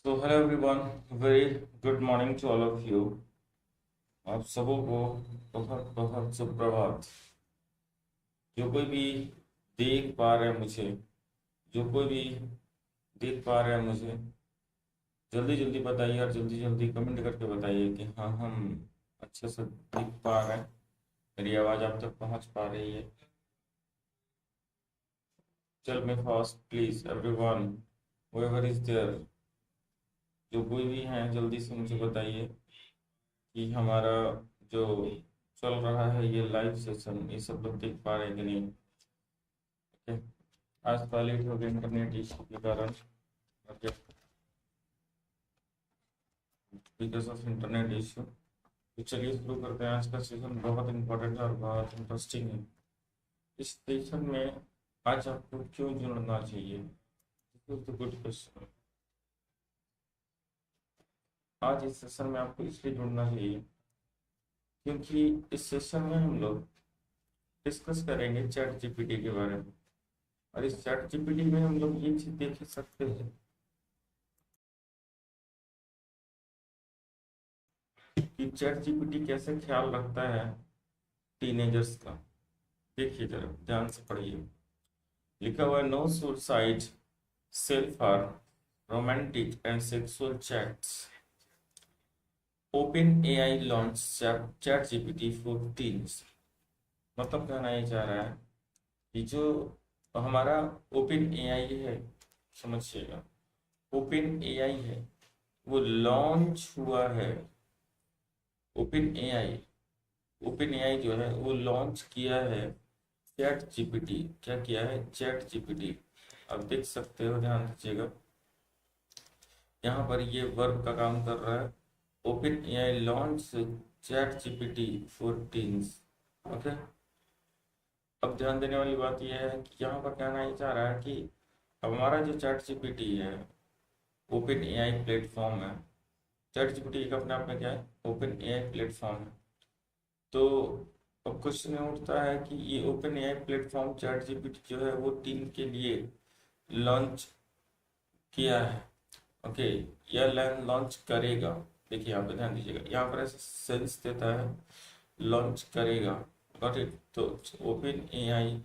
So hello everyone, very good morning to all of you. आप सबों को बहुत बहुत सुप्रभात। जो कोई भी देख पा रहे हैं मुझे, जो कोई भी देख पा रहे हैं मुझे, जल्दी जल्दी बताइए और जल्दी जल्दी कमेंट करके बताइए कि हाँ हम अच्छे से देख पा रहे हैं, मेरी आवाज़ आप तक पहुँच पा रही है। Tell me fast please everyone, whoever is there, जो कोई भी हैं जल्दी से मुझे बताइए कि हमारा जो चल रहा है ये लाइव सेशन, ये सब लोग देख पा रहे हैं कि नहीं। ओके, आज का लेट हो गया इंटरनेट इशू के कारण। Okay, because of internet issue. तो चलिए शुरू करते हैं। आज का सेशन बहुत इंपॉर्टेंट है और बहुत इंटरेस्टिंग है। इस सेशन में आज आपको क्यों जुड़ना चाहिए, गुड क्वेश्चन। आज इस सेशन में आपको इसलिए जुड़ना चाहिए क्योंकि इस सेशन में हम लोग डिस्कस करेंगे चैट जीपीटी के बारे में। और इस चैट जीपीटी में हम लोग ये चीज देख सकते हैं कि चैट जीपीटी कैसे ख्याल रखता है टीनेजर्स का। देखिए जरा ध्यान से पढ़िए। लिखा हुआ है, no suicide, self harm, romantic and sexual chats, open AI launch chat GPT for teens. मतलब कहना ये चाह रहा है कि जो हमारा ओपन एआई है, समझिएगा, ओपन एआई है वो लॉन्च हुआ है। ओपन एआई ओपन एआई जो है वो लॉन्च किया है चैट जीपीटी। क्या किया है? Chat GPT. अब देख सकते हो, ध्यान दीजिएगा, यहाँ पर ये वर्ब का काम कर रहा है। Open AI launch chat GPT for teens. Okay, अब ध्यान देने वाली बात यह है कि यहाँ पर कहना ये चाह रहा है कि अब हमारा जो चैट जीपीटी है, ओपन एआई प्लेटफॉर्म है। चैट जीपीटी एक अपने आप में क्या है? ओपन एआई प्लेटफॉर्म है। तो अब क्वेश्चन उठता है कि ये open AI platform chat GPT जो है वो टीम के लिए लॉन्च किया है। ओके, यह लॉन्च करेगा। देखिए यहाँ पे ध्यान दीजिएगा, यहाँ पर ऐसा सेंस देता है लॉन्च करेगा। Got it? तो Open AI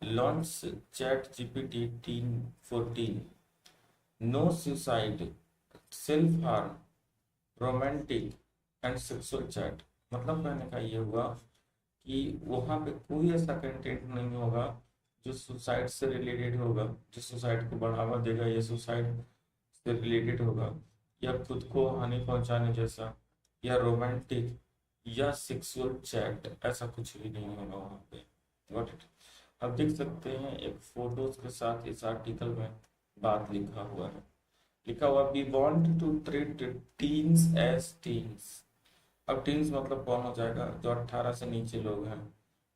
launch chat GPT teen 14, no suicide, self harm, romantic and sexual chat. मतलब कहने का ये हुआ कि वहाँ पे कोई ऐसा कंटेंट नहीं होगा जो सुसाइड से रिलेटेड होगा, जो सुसाइड को बढ़ावा देगा या सुसाइड से रिलेटेड होगा, या खुद को हानि पहुंचाने जैसा, या रोमांटिक या सेक्सुअल चैट, ऐसा कुछ भी नहीं होगा वहाँ पे। Got it? अब देख सकते हैं एक फोटोज के साथ इस आर्टिकल में बात लिखा हुआ है। लिखा हुआ, we want to treat teens as teens. अब टीन्स मतलब कौन हो जाएगा? जो 18 से नीचे लोग हैं।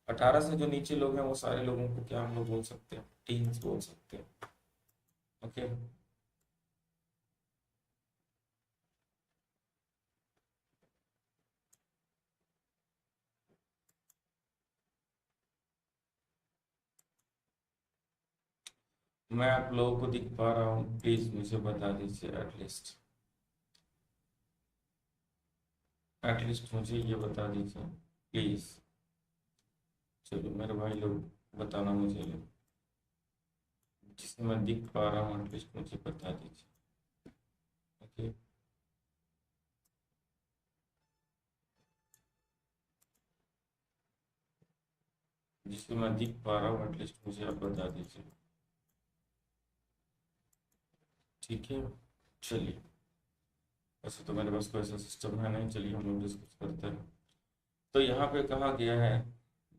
18 से जो नीचे लोग हैं वो सारे लोगों को क्या हम लोग बोल सकते हैं? टीन्स बोल सकते हैं। ओके, मैं आप लोगों को दिख पा रहा हूँ? प्लीज मुझे बता दीजिए एटलीस्ट, एटलीस्ट मुझे ये बता दीजिए प्लीज। चलो मेरे भाई लोग बताना मुझे, जिसमें मैं दिख पा रहा हूँ एटलीस्ट मुझे बता दीजिए। ओके, जिसमें मैं दिख पा रहा हूँ एटलीस्ट मुझे आप बता दीजिए। ठीक है, चलिए। वैसे तो मेरे पास कोई ऐसा सिस्टम है नहीं, चलिए हम लोग डिस्कस करते हैं। तो यहाँ पे कहा गया है,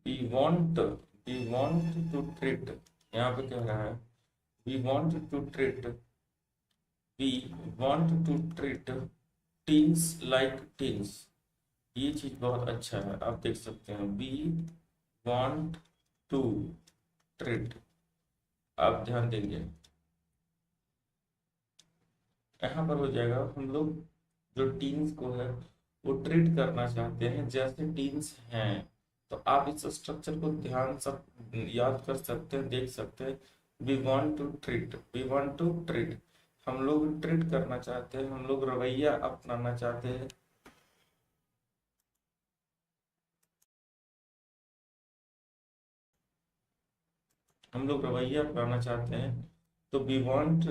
we want we want to treat, यहाँ पे कह रहा है we want to treat we want to treat teens like teens. ये चीज बहुत अच्छा है, आप देख सकते हैं, वी वांट टू ट्रीट। आप ध्यान देंगे यहाँ पर हो जाएगा, हम लोग जो टीन्स को है वो ट्रीट करना चाहते हैं जैसे टीन्स हैं। तो आप इस स्ट्रक्चर को ध्यान सब याद कर सकते हैं, देख सकते हैं। We want to treat, we want to treat, हम लोग ट्रीट करना चाहते हैं, हम लोग रवैया अपनाना चाहते हैं। हम लोग रवैया अपनाना चाहते हैं, तो we want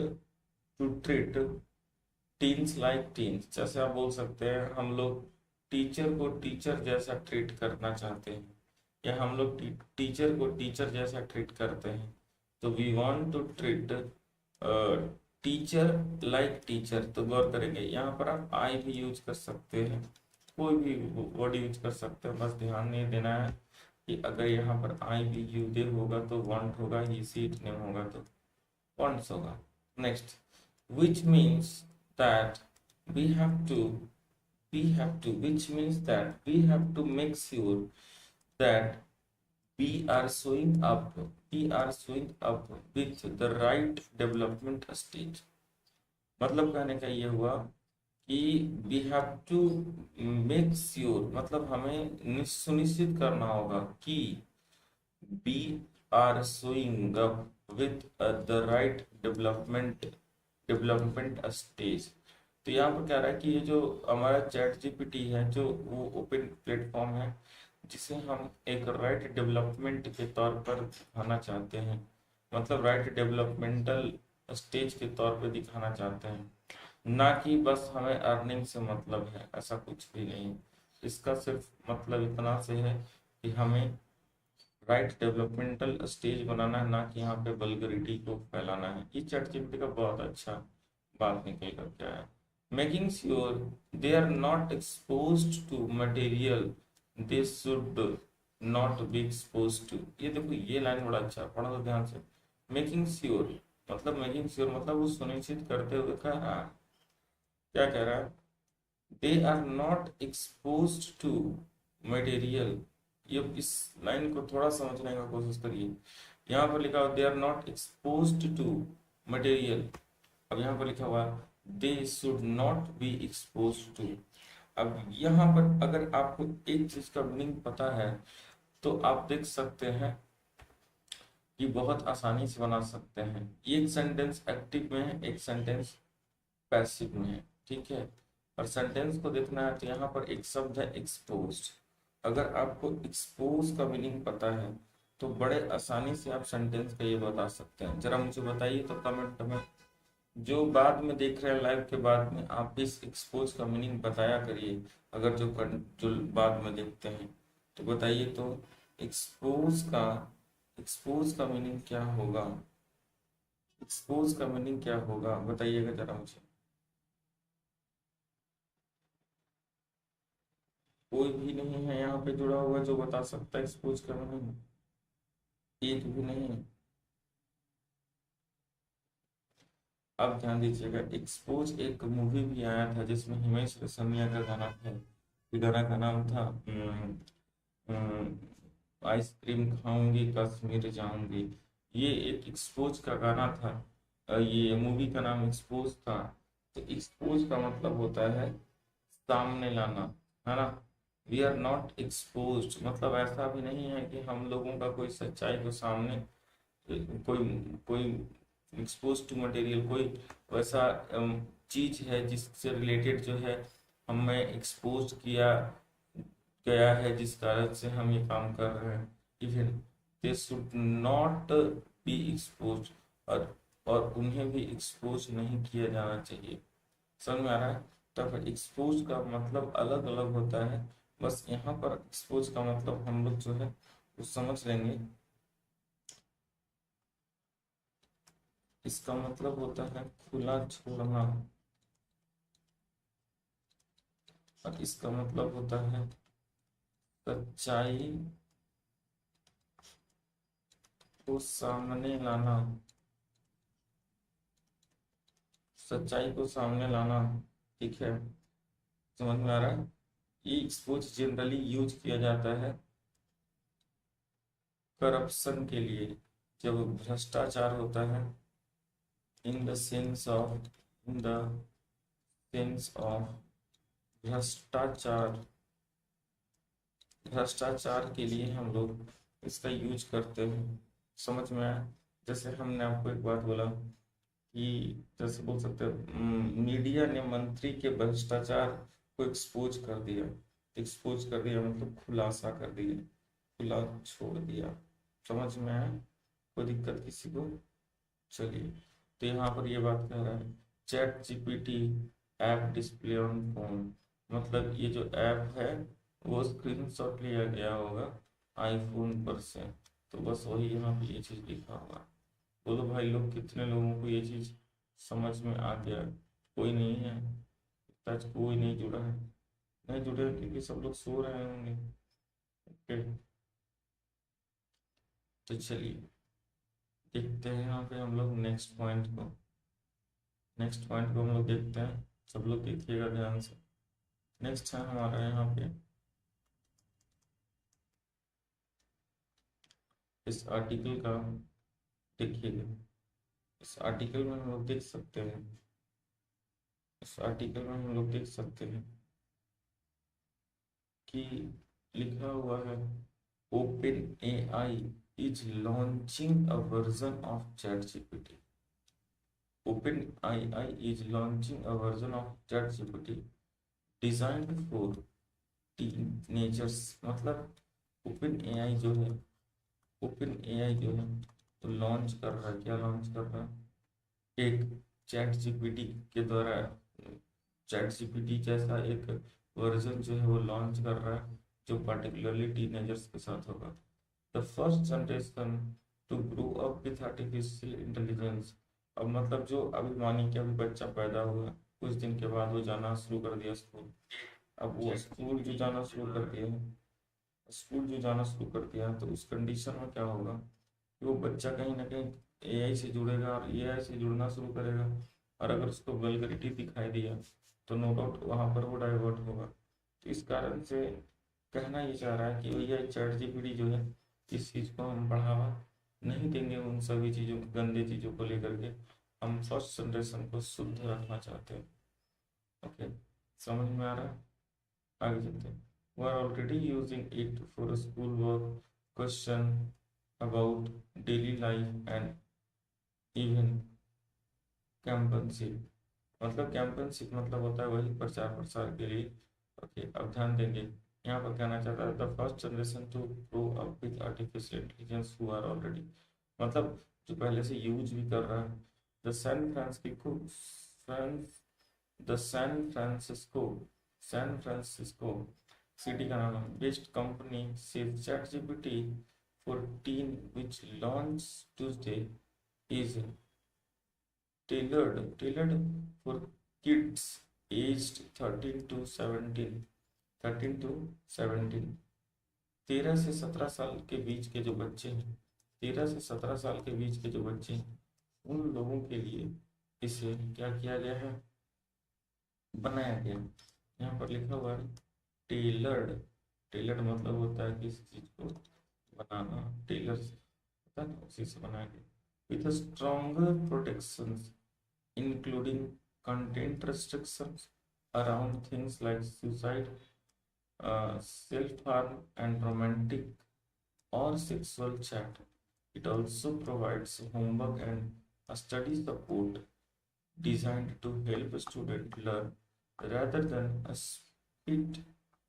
to treat teens like teens. जैसे आप बोल सकते हैं हम लोग टीचर को टीचर जैसा ट्रीट करना चाहते हैं, या हम लोग टीचर को टीचर जैसा ट्रीट करते हैं। तो we want to treat teacher like teacher. तो गौर करेंगे यहाँ पर आप आई भी यूज कर सकते हैं, कोई भी वर्ड यूज कर सकते हैं, बस ध्यान नहीं देना है कि अगर यहाँ पर आई भी यूज होगा तो वांट होगा, ही सी इट नेम होगा तो वांट्स होगा। Next, which means that we have to which means that we have to make sure that we are showing up with the right development stage। मतलब कहने का ये हुआ कि we have to make sure, मतलब हमें सुनिश्चित करना होगा कि we are showing up with the right development stage। तो यहाँ पर क्या रहा है कि ये जो हमारा चैट जीपीटी है, जो वो ओपन प्लेटफॉर्म है, जिसे हम एक राइट डेवलपमेंट के तौर पर दिखाना चाहते हैं, मतलब राइट डेवलपमेंटल स्टेज के तौर पर दिखाना चाहते हैं, ना कि बस हमें अर्निंग से मतलब है, ऐसा कुछ भी नहीं। इसका सिर्फ मतलब इतना से है कि हमें राइट डेवलपमेंटल स्टेज बनाना है, ना कि यहाँ पे वल्गरिटी को फैलाना है। ये चैट जीपीटी का बहुत अच्छा बात निकल कर के आया। Making sure they are not exposed to material they should not be exposed to. ये देखो, ये लाइन बड़ा अच्छा, पढ़ो तो ध्यान से। मेकिंग श्योर मतलब वो सुनिश्चित करते हुए कह रहा है, क्या कह रहा है, they are not exposed to material. ये इस लाइन को थोड़ा समझने का कोशिश करिए। यहाँ पर लिखा हुआ they are not exposed to material, अब यहाँ पर लिखा हुआ they should not be exposed to. अब यहाँ पर अगर आपको एक चीज का मीनिंग पता है तो आप देख सकते हैं कि बहुत आसानी से बना सकते हैं। एक सेंटेंस एक्टिव में है, एक सेंटेंस पैसिव में है, ठीक है। और सेंटेंस को देखना है तो यहाँ पर एक शब्द है एक्सपोज्ड। अगर आपको एक्सपोज का मीनिंग पता है तो बड़े आसानी से आप सेंटेंस का ये बता सकते हैं। जरा मुझे बताइए तो कमेंट में, जो बाद में देख रहे हैं लाइव के बाद में, आप इस एक्सपोज का मीनिंग बताया करिए। अगर जो बाद में देखते हैं तो बताइए तो एक्सपोज का मीनिंग क्या होगा, एक्सपोज का मीनिंग क्या होगा, बताइएगा जरा मुझे। कोई भी नहीं है यहाँ पे जुड़ा हुआ जो बता सकता है एक्सपोज का मीनिंग, एक भी नहीं। अब ध्यान दीजिएगा, एक्सपोज एक मूवी भी आया था जिसमें हिमेश रेशमिया का गाना था। ये गाना का नाम था आइसक्रीम खाऊंगी कश्मीर जाऊंगी। ये एक एक्सपोज का गाना था, ये मूवी का नाम एक्सपोज था। तो एक्सपोज का मतलब होता है सामने लाना, है ना। वी आर नॉट एक्सपोज मतलब ऐसा भी नहीं है कि हम लोगों का कोई सच्चाई को सामने, कोई कोई एक्सपोज टू मटेरियल, कोई वैसा चीज है जिससे रिलेटेड जो है हमें एक्सपोज किया गया है, जिस कारण से हम ये काम कर रहे हैं। Even they should not be expose, और उन्हें भी एक्सपोज नहीं किया जाना चाहिए। समझ में आ रहा है। तो फिर एक्सपोज का मतलब अलग अलग होता है, बस यहाँ पर एक्सपोज का मतलब हम लोग जो है वो समझ लेंगे। इसका मतलब होता है खुला छोड़ना, और इसका मतलब होता है सच्चाई को सामने लाना, सच्चाई को सामने लाना, ठीक है। समझ में आ रहा है। ये एक्सपोज जनरली यूज किया जाता है करप्शन के लिए, जब भ्रष्टाचार होता है, इन द सेंस ऑफ भ्रष्टाचार, भ्रष्टाचार के लिए हम लोग इसका यूज करते हैं। समझ में आया। जैसे हमने आपको एक बात बोला कि जैसे बोल सकते हैं मीडिया ने मंत्री के भ्रष्टाचार को एक्सपोज कर दिया। एक्सपोज कर दिया मतलब खुलासा कर दिया, खुला छोड़ दिया। समझ में आया? कोई दिक्कत किसी को? चलिए, तो यहाँ पर ये बात कह रहा है chat GPT app display on phone, मतलब ये जो ऐप है वो स्क्रीनशॉट लिया गया होगा आईफोन पर से। तो बस वही यहाँ पे ये चीज़ लिखा होगा। बोलो भाई लोग, कितने लोगों को ये चीज़ समझ में आ गया? कोई नहीं है? आज कोई नहीं जुड़ा है? नहीं जुड़े क्योंकि सब लोग सो रहे होंगे। ओके, तो चलिए देखते हैं यहाँ पे हम लोग नेक्स्ट पॉइंट को। नेक्स्ट पॉइंट को हम लोग देखते हैं, सब लोग देखिएगा ध्यान से। नेक्स्ट है हमारा यहाँ पे इस आर्टिकल का, देखिएगा इस आर्टिकल में हम लोग देख सकते हैं, इस आर्टिकल में हम लोग देख सकते हैं कि लिखा हुआ है open AI is launching a version of chat GPT. Open AI is launching a version of chat GPT designed for teenagers. मतलब ओपन एआई जो है, ओपन एआई जो है तो लॉन्च कर रहा है, क्या लॉन्च कर रहा है? एक चैट जीपीटी के द्वारा, चैट जीपीटी जैसा एक वर्जन जो है वो लॉन्च कर रहा है जो पार्टिकुलरली टीनेजर्स के साथ होगा। The first generation to grow up with artificial intelligence. अब मतलब जो अभी मानिए कि अभी बच्चा पैदा हुआ, कुछ दिन के बाद वो जाना शुरू कर दिया स्कूल। अब वो स्कूल जो जाना शुरू कर दिया है, स्कूल जो जाना शुरू कर दिया है, तो उस कंडीशन में क्या होगा कि वो बच्चा कहीं ना कहीं एआई से जुड़ेगा और एआई से जुड़ना शुरू करेगा। और अगर उसको वल्गरिटी दिखाई दिया तो नो डाउट वहाँ पर वो डाइवर्ट होगा। तो इस कारण से कहना ये चाह रहा है कि भैया चैट जीपीटी जो है इस चीज़ को हम बढ़ावा नहीं देंगे, उन सभी चीज़ों को, गंदे चीज़ों को लेकर के। हम फर्स्ट जनरेशन को शुद्ध रखना चाहते हैं। ओके, समझ में आ रहा है? आगे चलते हैं। We are already using it for school work, question about daily life and even कैंपनशिप। मतलब कैंपनशिप मतलब होता है वही प्रचार प्रसार के लिए। ओके, अब ध्यान देंगे, यहाँ पर कहना चाहता है the first generation to grow up with artificial intelligence who are already, मतलब जो पहले से यूज भी कर रहा है। The San Francisco the San Francisco city का नाम है बेस्ट कंपनी से ChatGPT 14 which launched Tuesday is tailored for kids aged 13 to 17। 13 से 17 साल के बीच के जो बच्चे हैं, 13 से 17 साल के बीच के जो बच्चे हैं, उन लोगों के लिए इसे क्या किया गया है, बनाया गया। यहाँ पर लिखा हुआ है टेलर्ड। टेलर्ड मतलब होता है किसी चीज को बनाना, टेलर होता है ना, उसी से बनाया गया। With stronger protections including content restrictions around things like suicide, self-harm, and romantic or sexual chat. It also provides homework and study support designed to help students learn rather than a spit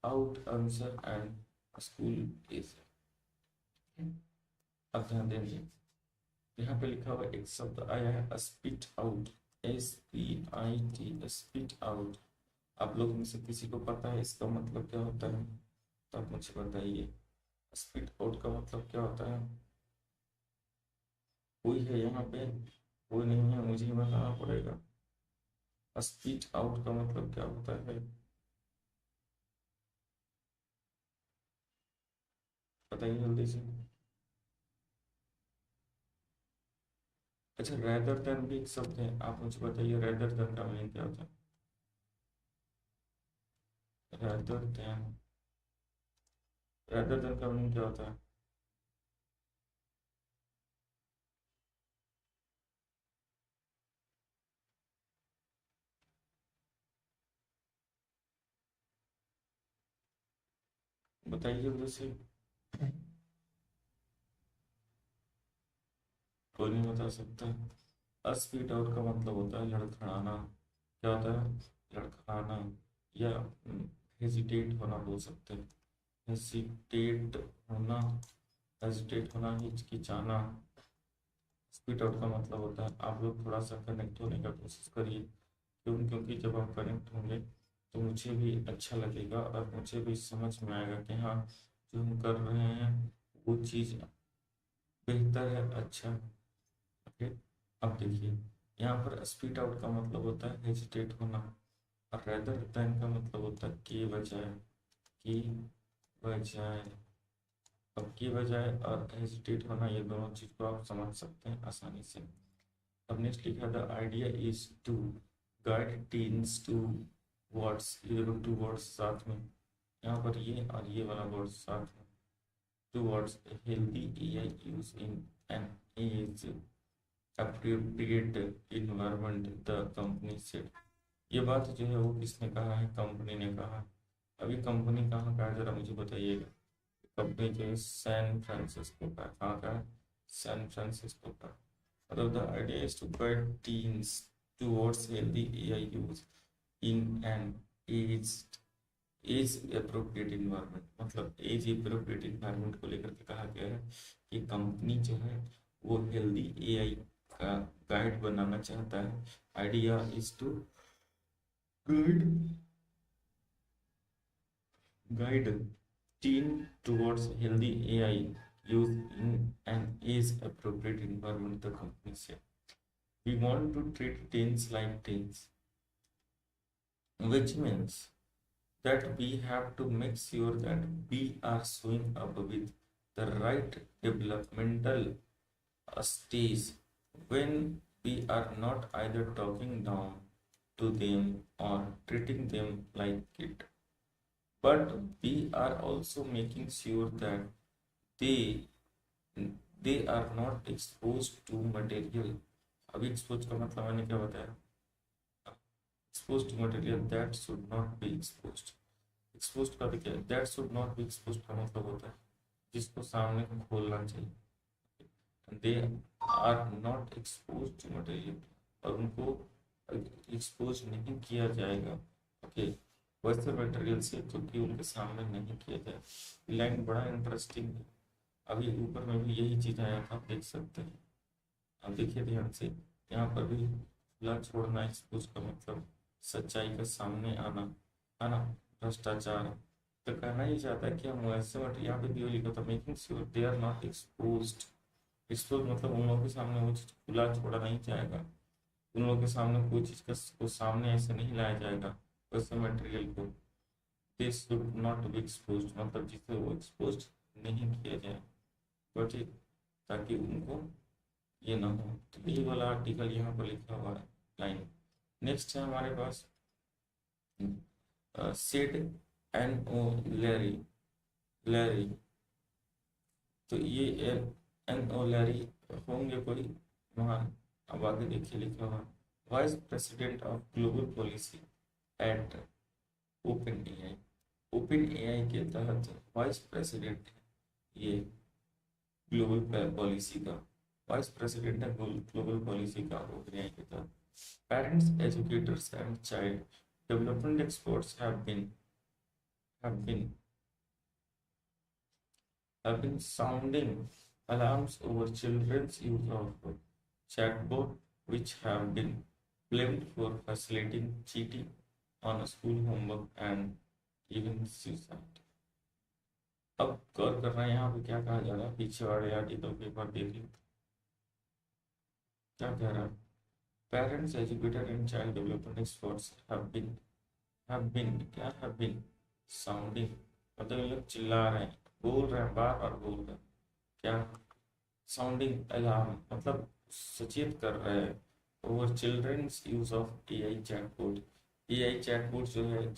out answer and a school essay. अब ध्यान देंगे, यहाँ पे लिखा हुआ एक शब्द आया है spit out, SPIT, spit out. आप लोग में से किसी को पता है इसका मतलब क्या होता है? तो आप मुझे बताइए, स्पिट आउट का मतलब क्या होता है? कोई है यहाँ पे? कोई नहीं है, मुझे ही बताना पड़ेगा। स्पिट आउट का मतलब क्या होता है? बताइए जल्दी से। अच्छा, रेदर देन भी एक शब्द है, आप मुझे बताइए रेदर देन का मीनिंग क्या होता है? रेदर देन का मीनिंग क्या होता है? बताइए जल्दी से। कोई नहीं बता सकता? स्पीड आउट का मतलब होता है लड़खड़ाना। क्या होता है? लड़खड़ाना या हेजिटेट होना बोल सकते हैं। हेजिटेट होना, हेजिटेट होना, हिचकिचाना। स्पीड आउट का मतलब होता है, आप लोग थोड़ा सा कनेक्ट होने का कोशिश करिए। क्योंकि जब आप कनेक्ट होंगे तो मुझे भी अच्छा लगेगा और मुझे भी समझ में आएगा कि हाँ, जो हम कर रहे हैं वो चीज़ बेहतर है, अच्छा। ओके, अब देखिए, यहाँ पर स्पीड आउट का मतलब होता है हेजिटेट होना, और रेदर देन का मतलब होता है के बजाय, की बजाय। अब की बजाय और हेजिटेट होना, ये दोनों चीज़ को आप समझ सकते हैं आसानी से। अब नेक्स्ट लिखा, the idea is to guide teens towards. ये देखो टू वर्ड्स साथ में, यहाँ पर ये और ये वाला वर्ड साथ में, towards healthy AI use in an age appropriate environment, the company said। ये बात जो है वो किसने कहा है? कंपनी ने कहा। अभी कंपनी कहाँ का है जरा मुझे बताइएगा। कंपनी जो है सैन फ्रांसिस्को का है। कहाँ का है? सैन फ्रांसिस्को का। मतलब the idea is to guide teens towards healthy AI use in an age age appropriate environment. मतलब एज अप्रोप्रिएट इन्वायरमेंट को लेकर के कहा गया है कि कंपनी जो है वो हेल्दी एआई का गाइड बनाना चाहता है। Idea is to guide guide teen towards healthy AI use in an age appropriate environment, the company से। We want to treat teens like teens, which means that we have to make sure that we are showing up with the right developmental stage when we are not either talking down to them or treating them like it, but we are also making sure that they they are not exposed to material। अभी expose का मतलब मैंने क्या बताया? Expose to material that should not be exposed. Exposed का भी क्या है? That should not be exposed का मतलब होता है जिसको सामने खोलना चाहिए। They are not expose to material, और उनको एक्सपोज नहीं किया जाएगा। ओके, वैसे मटेरियल से जो कि उनके सामने नहीं किया जाए। लाइन बड़ा इंटरेस्टिंग है। अभी ऊपर में भी यही चीज आया था, आप देख सकते हैं। अब देखिए ध्यान से, यहाँ पर भी खुला छोड़ना, एक्सपोज का मतलब सच्चाई का सामने आना, है ना, भ्रष्टाचार। तो कहना ही चाहता है कि हम वैसे, बट यहाँ पे भी लिखा था making sure they are not exposed. Expose मतलब उन लोगों के सामने वो चीज खुला छोड़ा नहीं जाएगा, उन लोगों के सामने कोई चीज का को सामने ऐसे नहीं लाया जाएगा वैसे मटेरियल को। दे शुड नॉट बी एक्सपोज्ड मतलब जिसे वो एक्सपोज नहीं किया जाए, बट ताकि उनको ये ना हो। तो यही वाला आर्टिकल यहाँ पर लिखा हुआ है, लाइन। नेक्स्ट है हमारे पास Sid N O Larry, Larry. तो ये एन ओ लैरी होंगे कोई महान। अब आगे देखिए लिखा हुआ, vice president of global policy eight open AI. Open AI के तहत वाइस प्रेसिडेंट ये ग्लोबल पॉलिसी का, वाइस प्रेसिडेंट है ग्लोबल पॉलिसी का ओपन एआई के तहत। Parents, educators and child development experts have been have been sounding alarms over children's use of chatbot, which have been blamed for facilitating cheating on school homework and even suicide। अब गौर करना है यहाँ पे क्या कहा जा रहा है, पीछे वाले आर्टिकल के ऊपर देख लो क्या कह रहा है। Parents, educator and child development experts have been sounding मतलब ये लोग चिल्ला रहे हैं, बोल रहे हैं, बार बार बोल रहे हैं। क्या? साउंडिंग अलार्म मतलब सचेत कर रहे हैं over childrens use of AI chatbot. AI chatbot जो है